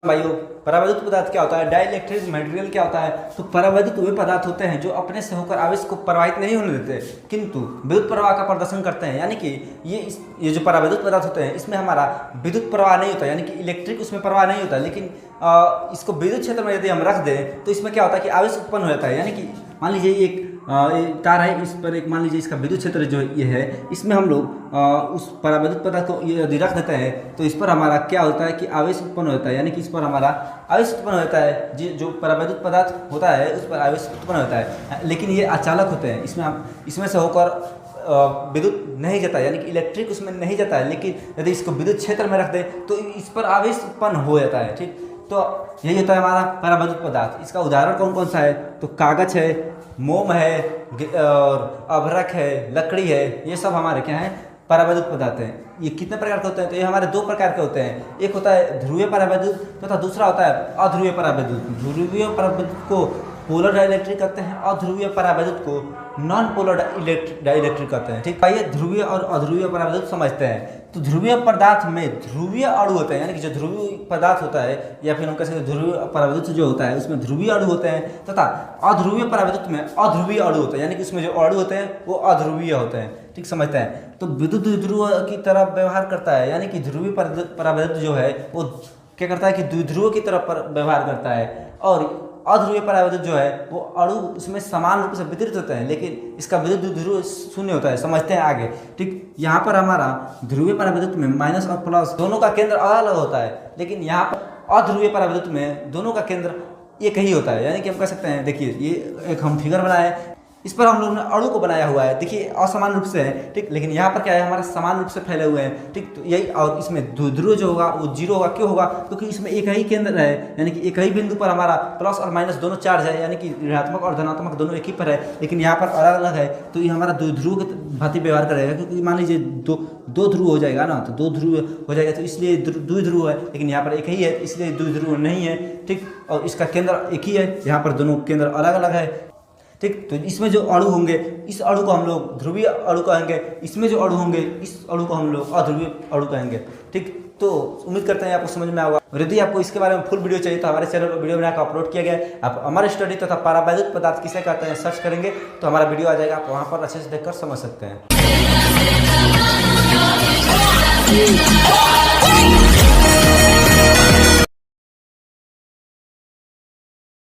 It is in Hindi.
भाइयों, परावैद्युत पदार्थ क्या होता है, डाइलेक्ट्रिक मटेरियल क्या होता है। तो परावैद्युत वे पदार्थ होते हैं जो अपने से होकर आवेश को प्रवाहित नहीं होने देते किंतु विद्युत प्रवाह का प्रदर्शन करते हैं। यानी कि ये जो परावैद्युत पदार्थ होते हैं इसमें हमारा विद्युत प्रवाह नहीं होता, यानी कि इलेक्ट्रिक उसमें प्रवाह नहीं होता, लेकिन इसको विद्युत क्षेत्र में यदि हम रख दें तो इसमें क्या होता है कि आवेश उत्पन्न हो जाता है। यानी कि मान लीजिए एक तार है, इस पर एक मान लीजिए इसका विद्युत क्षेत्र जो ये है, इसमें हम लोग उस परावैद्युत पदार्थ को यदि रख देते हैं तो इस पर हमारा क्या होता है कि आवेश उत्पन्न होता है। यानी कि इस पर हमारा आवेश उत्पन्न होता है, जो परावैद्युत पदार्थ होता है उस पर आवेश उत्पन्न होता है, लेकिन ये अचालक होते हैं। इसमें से होकर विद्युत नहीं जाता, यानी कि इलेक्ट्रिक उसमें नहीं जाता है, लेकिन यदि इसको विद्युत क्षेत्र में रख दें तो इस पर आवेश उत्पन्न हो जाता है। ठीक, तो यही होता है हमारा परावैद्युत पदार्थ। इसका उदाहरण कौन कौन सा है, तो कागज है, मोम है, और अभ्रक है, लकड़ी है, ये सब हमारे क्या हैं, परावैद्युत पदार्थ हैं। ये कितने प्रकार के होते हैं, तो ये हमारे दो प्रकार के होते हैं। एक होता है ध्रुवीय परावैद्युत तथा दूसरा होता है अध्रुवीय परावैद्युत। ध्रुवीय परावैद्युत को पोलर डाइलेक्ट्रिक कहते हैं और ध्रुवीय परावैद्युत को नॉन पोलर डाइलेक्ट्रिक कहते हैं। ठीक, आइए ध्रुवीय और अध्रुवीय परावैद्युत समझते हैं। तो ध्रुवीय पदार्थ में ध्रुवीय अणु होते हैं, यानी कि जो ध्रुवीय पदार्थ होता है या फिर हम कह सकते हैं ध्रुवीय परावैद्युत जो होता है उसमें ध्रुवीय अणु होते हैं, तथा अध्रुवीय परावैद्युत में अध्रुवीय अणु होते हैं, यानी कि उसमें जो अणु होते हैं वो अध्रुवीय होते हैं। ठीक, समझते हैं। तो विद्युत द्विध्रुव की तरह व्यवहार करता है, यानी कि ध्रुवीय परावैद्युत जो है वो क्या करता है कि द्विध्रुव की तरह व्यवहार करता है, और अध्रुवीय परावैद्युत जो है वो अणु उसमें समान रूप से वितरित होते हैं, लेकिन इसका विद्युत ध्रुव शून्य होता है। समझते हैं आगे। ठीक, यहाँ पर हमारा ध्रुवीय परावैद्युत में माइनस और प्लस दोनों का केंद्र अलग अलग होता है, लेकिन यहाँ पर अध्रुवीय परावैद्युत में दोनों का केंद्र एक ही होता है। यानी कि हम कह सकते हैं, देखिए ये एक हम फिगर बनाए, इस पर हम लोगों ने अणु को बनाया हुआ है, देखिए असमान रूप से है। ठीक, लेकिन यहाँ पर क्या है, हमारा समान रूप से फैले हुए हैं। ठीक, तो यही, और इसमें ध्रुव जो होगा वो जीरो होगा। क्यों होगा, क्योंकि इसमें एक ही केंद्र है, यानी कि एक ही बिंदु पर हमारा प्लस और माइनस दोनों चार्ज है, यानी कि ऋणात्मक और धनात्मक दोनों एक ही पर है, लेकिन यहाँ पर अलग अलग है। तो ये हमारा द्विध्रुव के भांति व्यवहार करेगा, क्योंकि मान लीजिए दो ध्रुव हो जाएगा ना, तो दो ध्रुव हो जाएगा, तो इसलिए द्विध्रुव है, लेकिन यहाँ पर एक ही है इसलिए द्विध्रुव नहीं है। ठीक, और इसका केंद्र एक ही है, यहाँ पर दोनों केंद्र अलग अलग है। ठीक, तो इसमें जो अणु होंगे इस अणु को हम लोग ध्रुवीय अणु कहेंगे, इसमें जो अणु होंगे इस अणु को हम लोग अध्रुवीय अणु कहेंगे। ठीक, तो उम्मीद करते हैं आपको समझ में आएगा। और यदि आपको इसके बारे में फुल वीडियो चाहिए तो हमारे चैनल पर वीडियो बनाकर अपलोड किया गया है। आप हमारे स्टडी तथा परावैद्युत पदार्थ किसे कहते हैं सर्च करेंगे तो हमारा वीडियो आ जाएगा, आप वहाँ पर अच्छे से देखकर समझ सकते हैं।